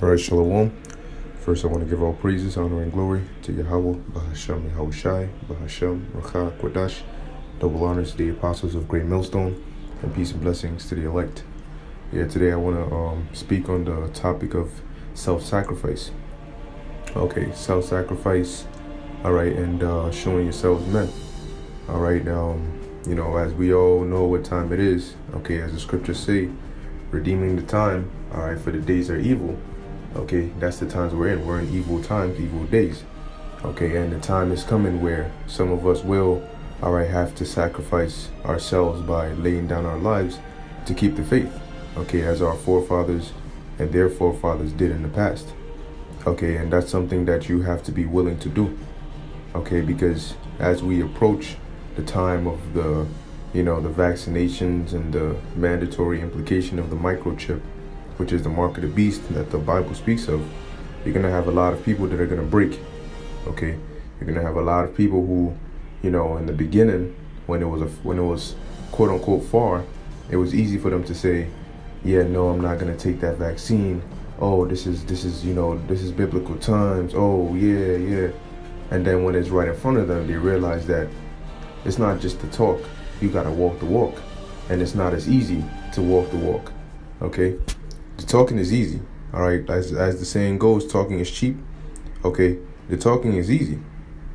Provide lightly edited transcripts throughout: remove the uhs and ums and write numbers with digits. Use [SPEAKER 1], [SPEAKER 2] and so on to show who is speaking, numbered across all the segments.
[SPEAKER 1] All right, Shalom. First, I want to give all praises, honor, and glory to Yahweh, Bahashem, Yahushai, Bahashem, Racha, Kodash. Double honors to the apostles of Great Millstone, and peace and blessings to the elect. Yeah, today I want to speak on the topic of self-sacrifice. Okay, self-sacrifice, all right, and showing yourselves men. All right, as we all know what time it is, okay, as the scriptures say, redeeming the time, all right, for the days are evil. Okay, that's the times we're in. We're in evil times, evil days. Okay, and the time is coming where some of us will, all right, have to sacrifice ourselves by laying down our lives to keep the faith. Okay, as our forefathers and their forefathers did in the past. Okay, and that's something that you have to be willing to do. Okay, because as we approach the time of the, the vaccinations and the mandatory implication of the microchip, which is the mark of the beast that the Bible speaks of, you're going to have a lot of people that are going to break. Okay, you're going to have a lot of people who, in the beginning, when it was quote unquote far, it was easy for them to say, yeah, no, I'm not going to take that vaccine. Oh, this is biblical times. Oh, yeah. And then when it's right in front of them, they realize that it's not just the talk. You got to walk the walk. And it's not as easy to walk the walk. Okay? The talking is easy. All right? As the saying goes, talking is cheap. Okay? The talking is easy.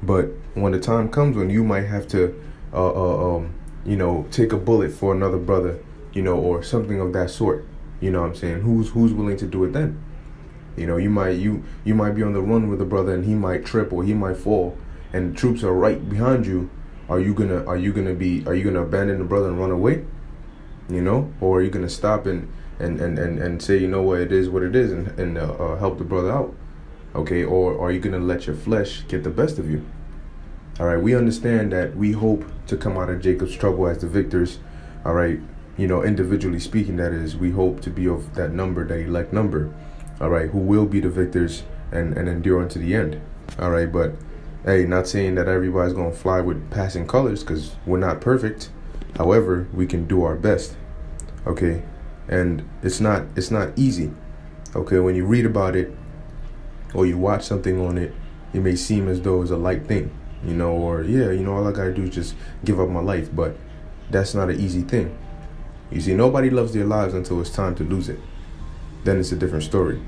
[SPEAKER 1] But when the time comes when you might have to, take a bullet for another brother, or something of that sort, you know what I'm saying? Who's willing to do it then? You might be on the run with a brother and he might trip or he might fall and the troops are right behind you. Are you gonna abandon the brother and run away? Or are you gonna stop and say, it is what it is and help the brother out? Okay, or are you gonna let your flesh get the best of you? All right, we understand that we hope to come out of Jacob's trouble as the victors. All right, individually speaking, that is, we hope to be of that number, that elect number. All right, who will be the victors and endure unto the end. All right, but hey, not saying that everybody's gonna fly with passing colors, because we're not perfect. However, we can do our best. Okay, and it's not easy. Okay, when you read about it or you watch something on it, it may seem as though it's a light thing, or all I gotta do is just give up my life. But that's not an easy thing. You see, nobody loves their lives until it's time to lose it. Then it's a different story.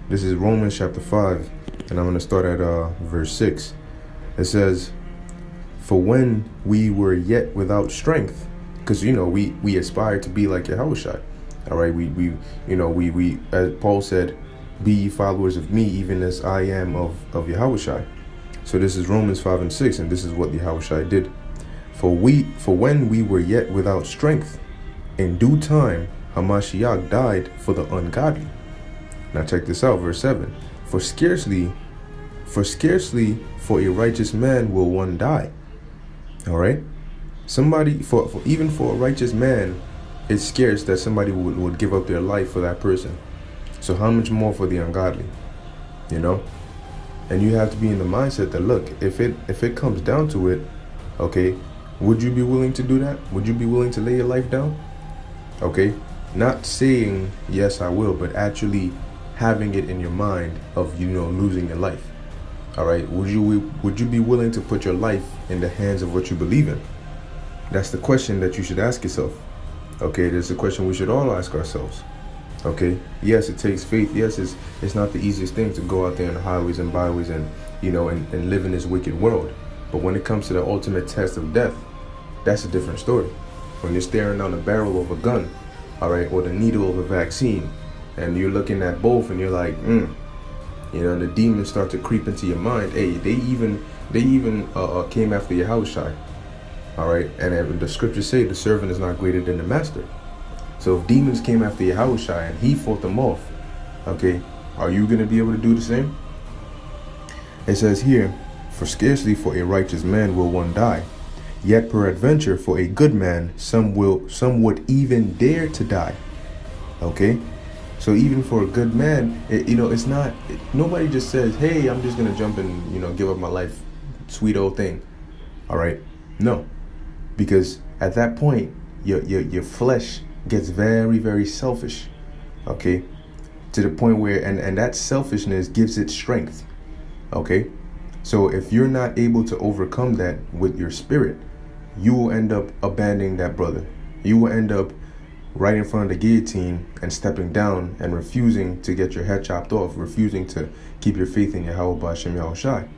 [SPEAKER 1] This is Romans chapter 5, and I'm going to start at verse 6. It says, "For when we were yet without strength," because we aspire to be like Yahushai. All right, we as Paul said, "Be ye followers of me, even as I am of Yahushai." So this is Romans 5 and 6, and this is what Yahushai did. For when we were yet without strength, in due time Hamashiach died for the ungodly. Now check this out, verse 7. For scarcely for a righteous man will one die. All right? Even for a righteous man, it's scarce that somebody would give up their life for that person. So how much more for the ungodly? And you have to be in the mindset that, look, if it comes down to it, okay, would you be willing to do that? Would you be willing to lay your life down? Okay? Not saying, yes, I will, but actually having it in your mind of, losing your life. All right. Would you be willing to put your life in the hands of what you believe in? That's the question that you should ask yourself. Okay. That's the question we should all ask ourselves. Okay. Yes, it takes faith. Yes, it's not the easiest thing to go out there in the highways and byways and, and live in this wicked world. But when it comes to the ultimate test of death, that's a different story. When you're staring down the barrel of a gun, all right, or the needle of a vaccine, and you're looking at both and you're like, the demons start to creep into your mind. Hey, they even came after Yahushai. All right, and the scriptures say the servant is not greater than the master. So if demons came after Yahushai and he fought them off, okay, are you going to be able to do the same? It says here, for scarcely for a righteous man will one die. Yet peradventure for a good man, some would even dare to die. Okay, so even for a good man, it's not. Nobody just says, "Hey, I'm just gonna jump and give up my life." Sweet old thing. All right, no, because at that point, your flesh gets very, very selfish. Okay, to the point where, and that selfishness gives it strength. Okay, so if you're not able to overcome that with your spirit, you will end up abandoning that brother. You will end up right in front of the guillotine and stepping down and refusing to get your head chopped off, refusing to keep your faith in Yahweh Ba'ashem Yahushai.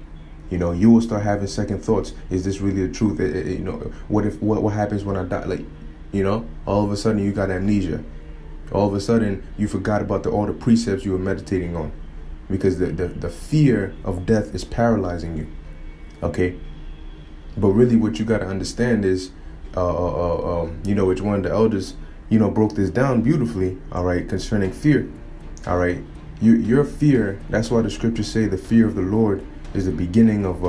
[SPEAKER 1] You know, you will start having second thoughts. Is this really the truth? You know, what happens when I die? Like, you know, all of a sudden you got amnesia. All of a sudden you forgot about all the precepts you were meditating on, because the fear of death is paralyzing you. Okay, but really what you got to understand is, you know, which one of the elders, you know, broke this down beautifully. All right, concerning fear. All right, your fear. That's why the scriptures say the fear of the Lord is the beginning of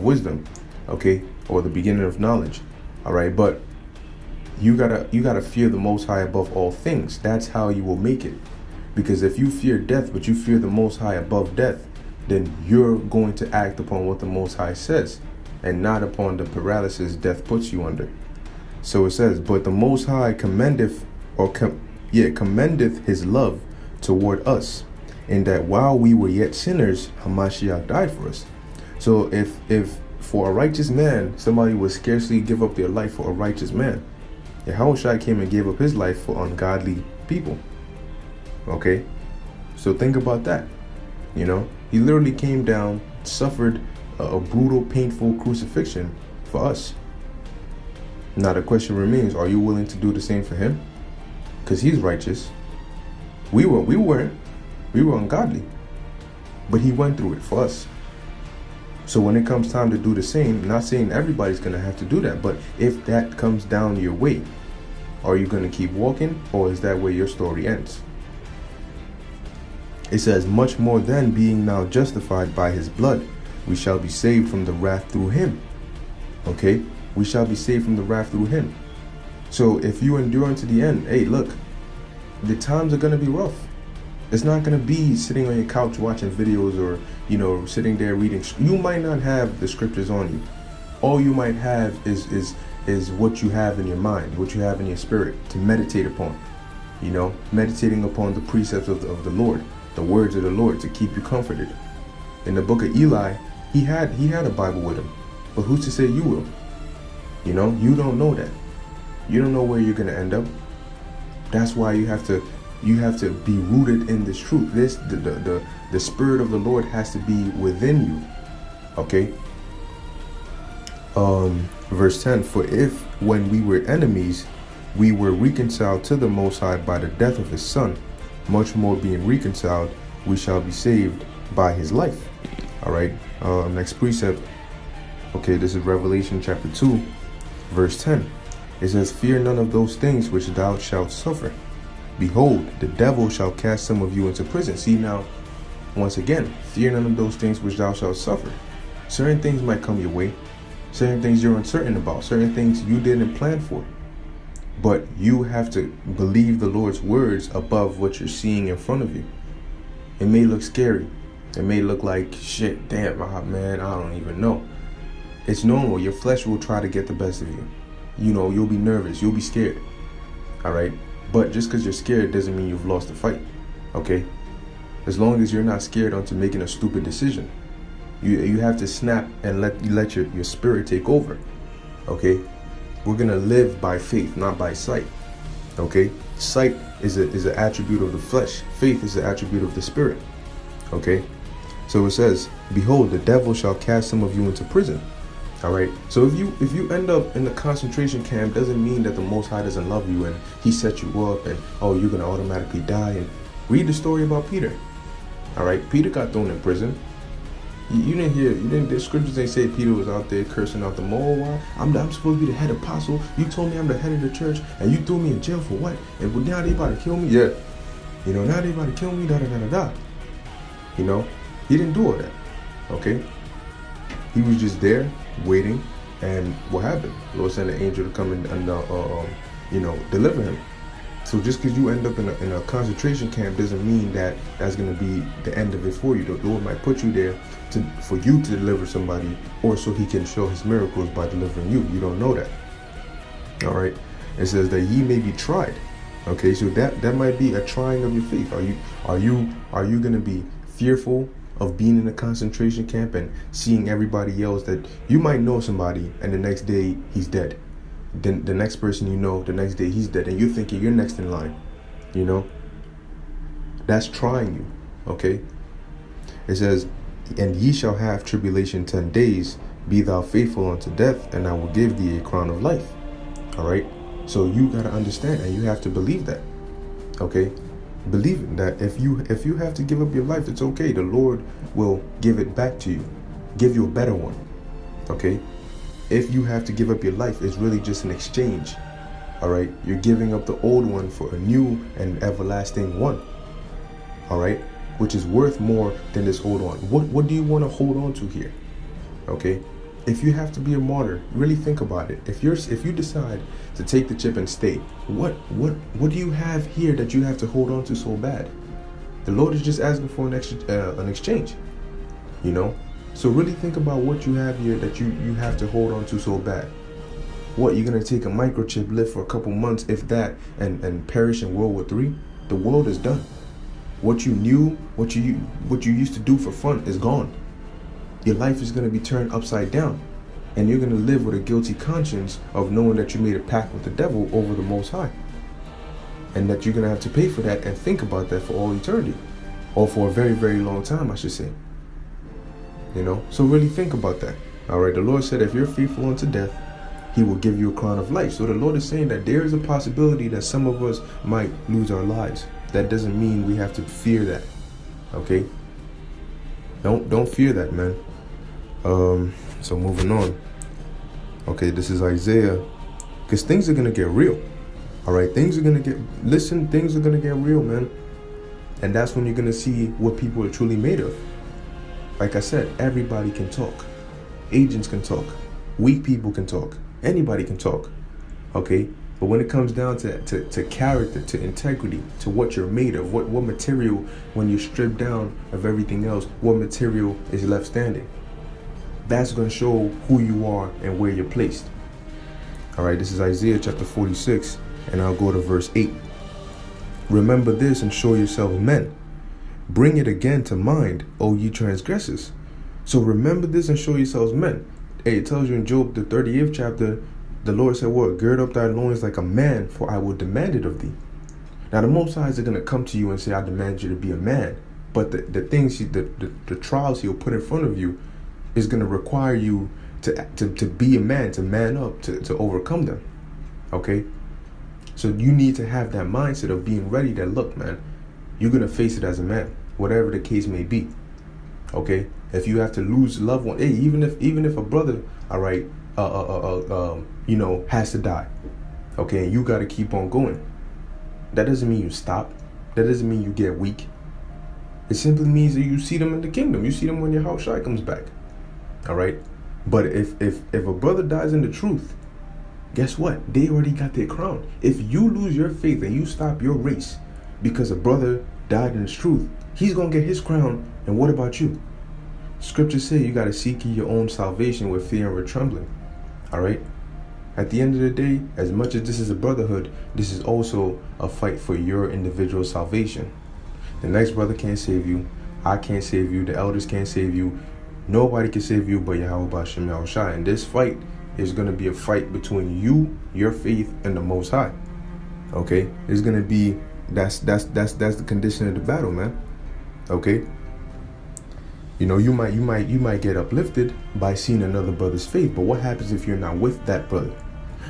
[SPEAKER 1] wisdom. Okay, or the beginning of knowledge. All right, but you gotta fear the Most High above all things. That's how you will make it. Because if you fear death, but you fear the Most High above death, then you're going to act upon what the Most High says, and not upon the paralysis death puts you under. So it says, but the Most High commendeth his love toward us, in that while we were yet sinners, Hamashiach died for us. So if for a righteous man, somebody would scarcely give up their life for a righteous man, Yahushua came and gave up his life for ungodly people. Okay, so think about that. You know, he literally came down, suffered a brutal, painful crucifixion for us. Now the question remains, are you willing to do the same for him? Because he's righteous. We weren't. We were ungodly. But he went through it for us. So when it comes time to do the same, not saying everybody's going to have to do that, but if that comes down your way, are you going to keep walking, or is that where your story ends? It says, much more than being now justified by his blood, we shall be saved from the wrath through him. Okay? We shall be saved from the wrath through him. So if you endure unto the end, hey, look, the times are going to be rough. It's not going to be sitting on your couch watching videos, or, you know, sitting there reading. You might not have the scriptures on you. All you might have is what you have in your mind, what you have in your spirit to meditate upon. You know, meditating upon the precepts of the Lord, the words of the Lord, to keep you comforted. In the book of Eli, he had a Bible with him, but who's to say you will? You know, you don't know that. You don't know where you're going to end up. That's why you have to be rooted in this truth. The Spirit of the Lord has to be within you. Okay. Verse 10, for if when we were enemies, we were reconciled to the Most High by the death of his Son, much more being reconciled, we shall be saved by his life. All right. Next precept. Okay, this is Revelation chapter 2, verse 10. It says, fear none of those things which thou shalt suffer. Behold, the devil shall cast some of you into prison. See now, once again, fear none of those things which thou shalt suffer. Certain things might come your way. Certain things you're uncertain about. Certain things you didn't plan for. But you have to believe the Lord's words above what you're seeing in front of you. It may look scary. It may look like, shit, damn, man, I don't even know. It's normal. Your flesh will try to get the best of you. You know, you'll be nervous. You'll be scared. All right. But just because you're scared doesn't mean you've lost the fight. Okay. As long as you're not scared onto making a stupid decision. You have to snap and let your spirit take over. Okay. We're going to live by faith, not by sight. Okay. Sight is an attribute of the flesh. Faith is an attribute of the spirit. Okay. So it says, behold, the devil shall cast some of you into prison. All right. So if you end up in the concentration camp, doesn't mean that the Most High doesn't love you and he set you up and, oh, you're going to automatically die. And read the story about Peter. All right. Peter got thrown in prison. You didn't hear, the scriptures ain't say Peter was out there cursing out the mole. Why? I'm supposed to be the head apostle. You told me I'm the head of the church and you threw me in jail for what? And now they about to kill me? Yeah. You know, now they about to kill me, da da da da da. You know, he didn't do all that. Okay. He was just there waiting, and what happened? The Lord sent an angel to come and you know, deliver him. So just because you end up in a concentration camp doesn't mean that that's going to be the end of it for you. The Lord might put you there for you to deliver somebody, or so he can show his miracles by delivering you. You don't know that. All right. It says that ye may be tried. Okay, so that might be a trying of your faith. Are you gonna be fearful of being in a concentration camp and seeing everybody else that you might know somebody and the next day he's dead? Then the next person you know, the next day he's dead, and you're thinking you're next in line. You know? That's trying you. Okay? It says, and ye shall have tribulation 10 days, be thou faithful unto death, and I will give thee a crown of life. All right? So you got to understand, and you have to believe that. Okay? Believe that if you have to give up your life, it's okay. The Lord will give it back to you. Give you a better one. Okay? If you have to give up your life, it's really just an exchange. All right? You're giving up the old one for a new and everlasting one. All right? Which is worth more than this old one. What do you want to hold on to here? Okay? If you have to be a martyr, really think about it. If you decide to take the chip and stay, what do you have here that you have to hold on to so bad? The Lord is just asking for an exchange. You know? So really think about what you have here that you have to hold on to so bad. What, you're gonna take a microchip, live for a couple months, if that, and perish in World War III? The world is done. What you knew, what you used to do for fun is gone. Your life is going to be turned upside down, and you're going to live with a guilty conscience of knowing that you made a pact with the devil over the Most High, and that you're going to have to pay for that and think about that for all eternity, or for a very, very long time, I should say. You know, so really think about that. All right, the Lord said if you're faithful unto death, he will give you a crown of life. So the Lord is saying that there is a possibility that some of us might lose our lives. That doesn't mean we have to fear that. Okay? Don't fear that, man. So moving on. Okay, this is Isaiah. Because things are gonna get real. Alright, things are gonna get real, man. And that's when you're gonna see what people are truly made of. Like I said, everybody can talk. Agents can talk. Weak people can talk. Anybody can talk. Okay? But when it comes down to character, to integrity, to what you're made of, what material, when you're stripped down of everything else, what material is left standing? That's going to show who you are and where you're placed. All right, this is Isaiah chapter 46, and I'll go to verse 8. Remember this and show yourselves men. Bring it again to mind, O ye transgressors. So remember this and show yourselves men. Hey, it tells you in Job, the 38th chapter, the Lord said, what? Gird up thy loins like a man, for I will demand it of thee. Now, the Most High is going to come to you and say, I demand you to be a man. But the things, the trials he'll put in front of you is going to require you to be a man, to man up, to overcome them. Okay? So you need to have that mindset of being ready that, look, man, you're going to face it as a man, whatever the case may be. Okay? If you have to lose loved one, hey, even if a brother, all right, you know, has to die, okay, and you got to keep on going. That doesn't mean you stop. That doesn't mean you get weak. It simply means that you see them in the kingdom. You see them when your house Shai comes back. All right. But if a brother dies in the truth, guess what? They already got their crown. If you lose your faith and you stop your race because a brother died in the truth, he's gonna get his crown. And what about you? Scriptures say you got to seek your own salvation with fear and with trembling. All right. At the end of the day, as much as this is a brotherhood, this is also a fight for your individual salvation. The next brother can't save you. I can't save you. The elders can't save you. Nobody can save you but Yahweh Ba'Shem Yahushua. And this fight is going to be a fight between you, your faith, and the Most High. Okay? It's going to be, that's the condition of the battle, man. Okay? You know, you might get uplifted by seeing another brother's faith, but what happens if you're not with that brother?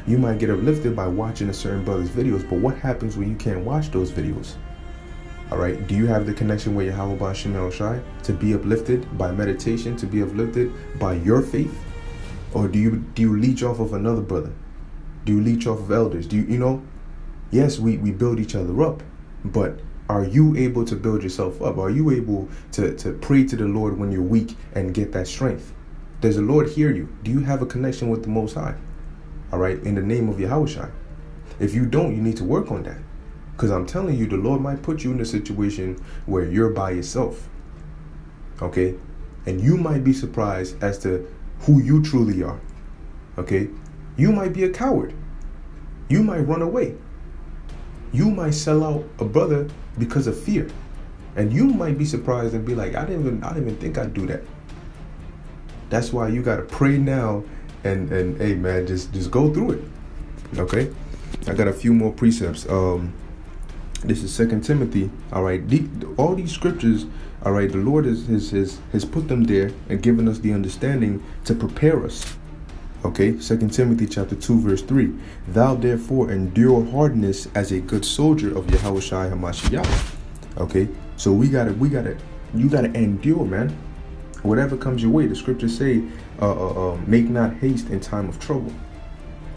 [SPEAKER 1] You might get uplifted by watching a certain brother's videos, but what happens when you can't watch those videos? All right, do you have the connection with Yahweh Ba'Shem Yahushua to be uplifted by meditation, to be uplifted by your faith? Or do you leech off of another brother? Do you leech off of elders? Do you know? Yes, we build each other up, but are you able to build yourself up? Are you able to pray to the Lord when you're weak and get that strength? Does the Lord hear you? Do you have a connection with the Most High? All right, in the name of Yahushua. If you don't, you need to work on that. Because I'm telling you, the Lord might put you in a situation where you're by yourself. Okay? And you might be surprised as to who you truly are. Okay? You might be a coward. You might run away. You might sell out a brother because of fear. And you might be surprised and be like, I didn't even think I'd do that. That's why you gotta pray now and hey man, just go through it. Okay? I got a few more precepts. This is 2 Timothy. All right, all these scriptures. All right, the Lord has put them there and given us the understanding to prepare us. Okay, 2 Timothy chapter 2 verse 3. Thou therefore endure hardness as a good soldier of Yahushua HaMashiach. Okay, so you gotta endure, man. Whatever comes your way, the scriptures say, make not haste in time of trouble.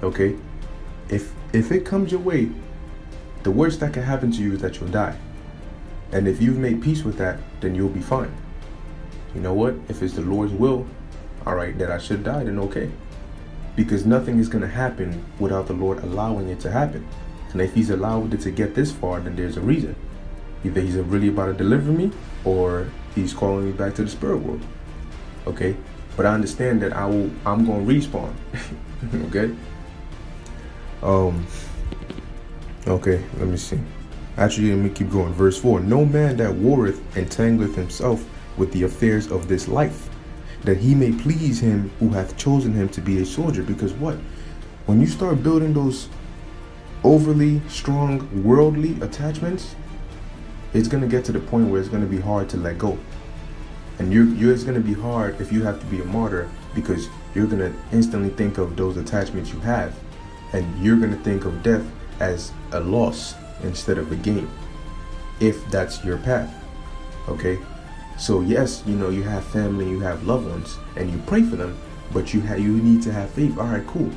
[SPEAKER 1] Okay, if it comes your way, the worst that can happen to you is that you'll die. And if you've made peace with that, then you'll be fine. You know what? If it's the Lord's will, all right, that I should die, then okay. Because nothing is going to happen without the Lord allowing it to happen. And if he's allowed it to get this far, then there's a reason. Either he's really about to deliver me, or he's calling me back to the spirit world. Okay? But I understand that I'm going to respawn. Okay? Okay, let me see. Actually, let me keep going. Verse 4. No man that warreth entangleth himself with the affairs of this life, that he may please him who hath chosen him to be a soldier. Because what? When you start building those overly strong worldly attachments, it's going to get to the point where it's going to be hard to let go. And it's going to be hard if you have to be a martyr, because you're going to instantly think of those attachments you have, and you're going to think of death as a loss instead of a gain, if that's your path. Okay, so yes, you know, you have family, you have loved ones, and you pray for them, but you need to have faith. All right, cool.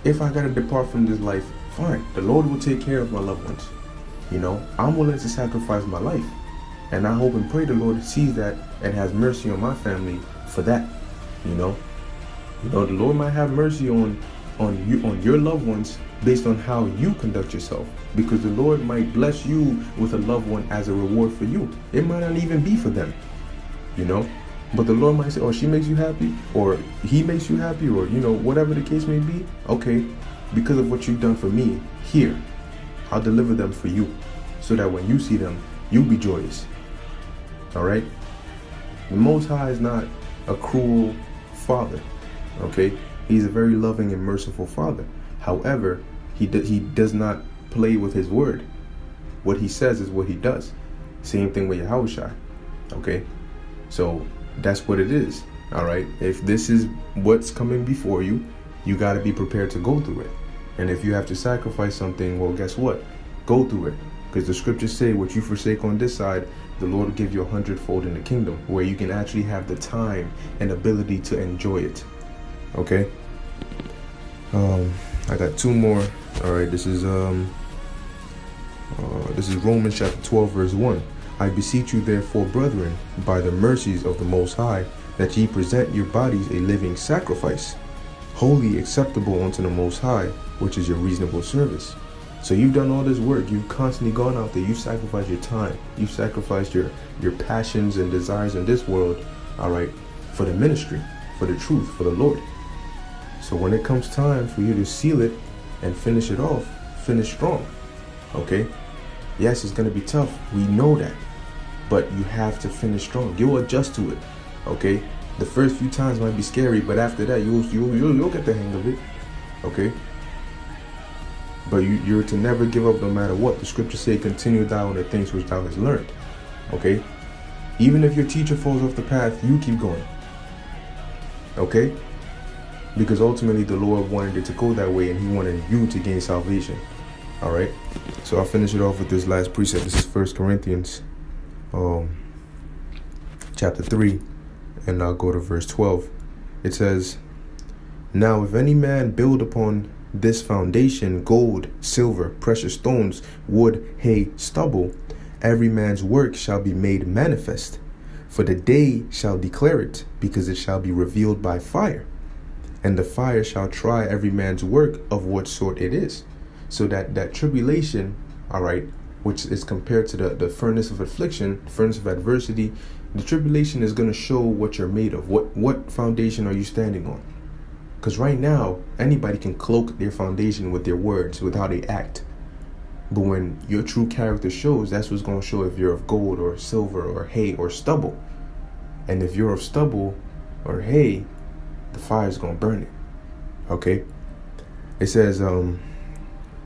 [SPEAKER 1] If I gotta depart from this life, fine, the Lord will take care of my loved ones. You know, I'm willing to sacrifice my life, and I hope and pray the Lord sees that and has mercy on my family for that. You know, the Lord might have mercy on your loved ones based on how you conduct yourself, because the Lord might bless you with a loved one as a reward for you. It might not even be for them, you know, but the Lord might say, oh, she makes you happy, or he makes you happy, or, you know, whatever the case may be. Okay, because of what you've done for me here, I'll deliver them for you, so that when you see them, you'll be joyous. All right. The Most High is not a cruel father. Okay, he's a very loving and merciful father. However, he does not play with his word. What he says is what he does. Same thing with Yahushua. Okay, so that's what it is. All right, if this is what's coming before you, you got to be prepared to go through it. And if you have to sacrifice something, well, guess what? Go through it, because the scriptures say, what you forsake on this side, the Lord will give you 100-fold in the kingdom, where you can actually have the time and ability to enjoy it. Okay. I got two more. All right, this is Romans chapter 12 verse 1. I beseech you therefore, brethren, by the mercies of the Most High, that ye present your bodies a living sacrifice, wholly acceptable unto the Most High, which is your reasonable service. So you've done all this work. You've constantly gone out there. You've sacrificed your time. You've sacrificed your passions and desires in this world, all right, for the ministry, for the truth, for the Lord. So when it comes time for you to seal it and finish it off, finish strong. Okay? Yes, it's going to be tough. We know that. But you have to finish strong. You'll adjust to it. Okay? The first few times might be scary, but after that, you'll get the hang of it. Okay? But you're to never give up no matter what. The scriptures say, continue thou in the things which thou hast learned. Okay? Even if your teacher falls off the path, you keep going. Okay? Because ultimately the Lord wanted it to go that way, and he wanted you to gain salvation. All right. So I'll finish it off with this last precept. This is 1 Corinthians chapter 3, and I'll go to verse 12. It says, now if any man build upon this foundation gold, silver, precious stones, wood, hay, stubble, every man's work shall be made manifest, for the day shall declare it, because it shall be revealed by fire. And the fire shall try every man's work of what sort it is. So that tribulation, all right, which is compared to the furnace of affliction, furnace of adversity, the tribulation is going to show what you're made of. What foundation are you standing on? Because right now, anybody can cloak their foundation with their words, with how they act. But when your true character shows, that's what's going to show if you're of gold or silver or hay or stubble. And if you're of stubble or hay, the fire is going to burn it. Okay? It says,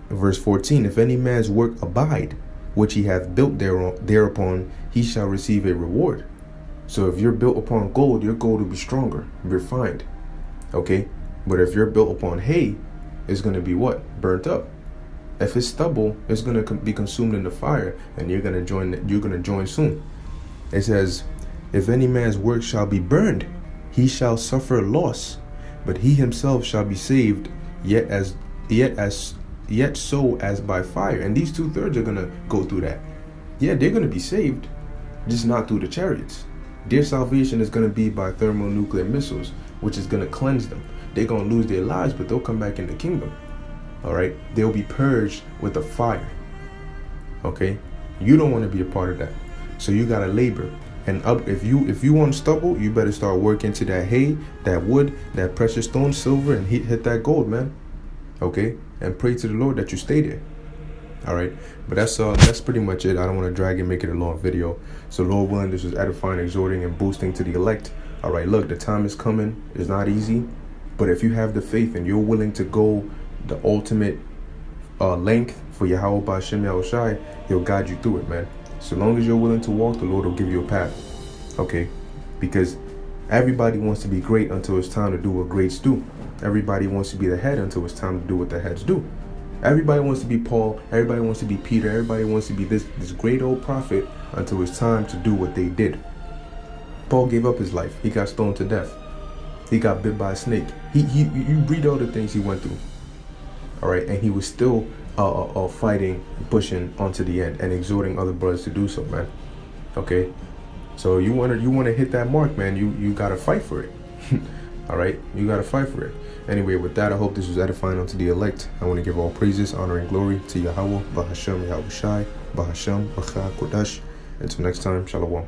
[SPEAKER 1] verse 14, if any man's work abide, which he hath built thereupon, he shall receive a reward. So if you're built upon gold, your gold will be stronger, refined. Okay? But if you're built upon hay, it's going to be what? Burnt up. If it's stubble, it's going to be consumed in the fire, and you're going to join soon. It says, if any man's work shall be burned, he shall suffer loss, but he himself shall be saved, yet so as by fire. And these 2/3 are going to go through that. Yeah, they're going to be saved, just not through the chariots. Their salvation is going to be by thermonuclear missiles, which is going to cleanse them. They're going to lose their lives, but they'll come back in the kingdom. All right, they'll be purged with the fire. Okay, you don't want to be a part of that, so you gotta labor. And if you want stubble, you better start working to that hay, that wood, that precious stone, silver, and hit that gold, man. Okay, and pray to the Lord that you stay there. All right, but that's pretty much it. I don't want to drag and make it a long video. So Lord willing, this was edifying, exhorting, and boosting to the elect. All right, look, the time is coming. It's not easy, but if you have the faith and you're willing to go the ultimate length for Yahweh Ba'Shem Yahushai, he'll guide you through it, man. So long as you're willing to walk, the Lord will give you a path. Okay? Because everybody wants to be great until it's time to do what greats do. Everybody wants to be the head until it's time to do what the heads do. Everybody wants to be Paul. Everybody wants to be Peter. Everybody wants to be this great old prophet until it's time to do what they did. Paul gave up his life. He got stoned to death. He got bit by a snake. You read all the things he went through. All right, and he was still fighting, pushing onto the end, and exhorting other brothers to do so, man. Okay, so you want to hit that mark, man. You gotta fight for it. All right, you gotta fight for it. Anyway, with that, I hope this was edifying unto the elect. I want to give all praises, honor, and glory to Yahweh, Ba'Hashem, Yahushai, Ba'Hashem, Baqar, Kodash. Until next time, Shalom.